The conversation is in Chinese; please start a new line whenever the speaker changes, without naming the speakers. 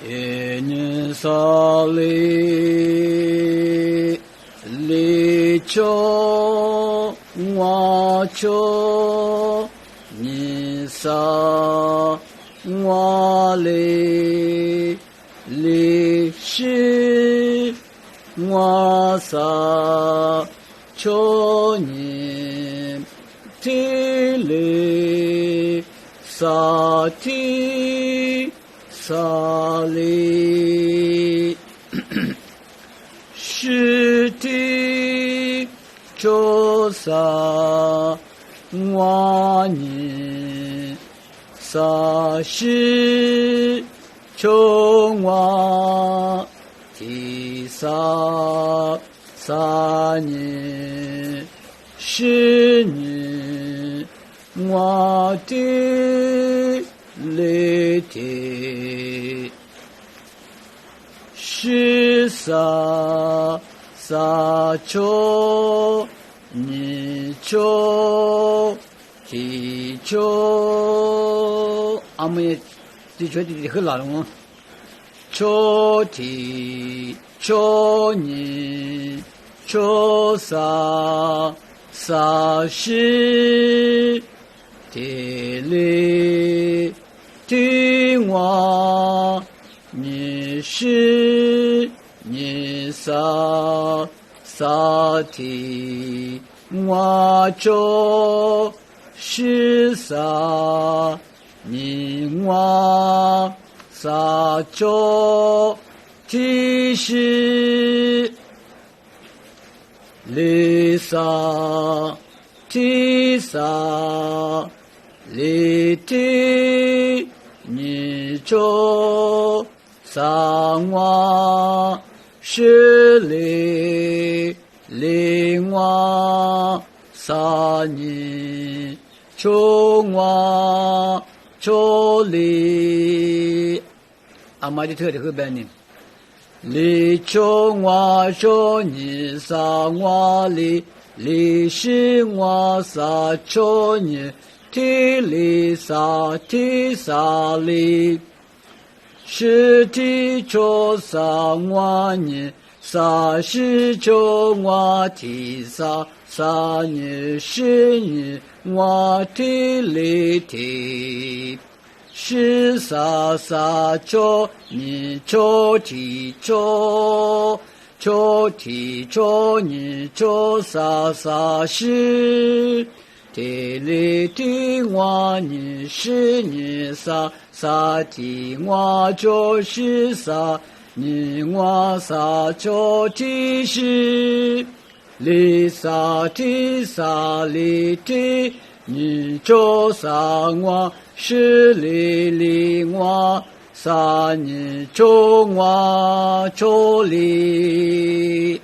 耶尼萨利利丘瓦丘尼萨瓦利利西瓦萨丘尼提利萨提萨利是提周萨瓦尼萨是琼瓦提萨萨尼是尼瓦提利提是萨萨丘尼丘提丘阿们也的确的很难了丘提丘尼丘萨萨是提利提瓦尼是尼萨萨提瓦周是萨尼瓦萨周提是利萨提萨利提尼周萨瓦是利利瓦萨尼琼瓦周利阿玛的特的和班呢利琼瓦周尼萨瓦利利是瓦萨周尼提利萨提萨利是提周萨瓦尼萨是周瓦提萨萨尼是尼瓦提利提是萨萨周尼周提周周提周尼周萨萨是提利提瓦尼是尼萨萨提瓦周是萨尼瓦萨周提是利萨提萨利提尼周萨瓦是利利瓦萨尼周瓦周利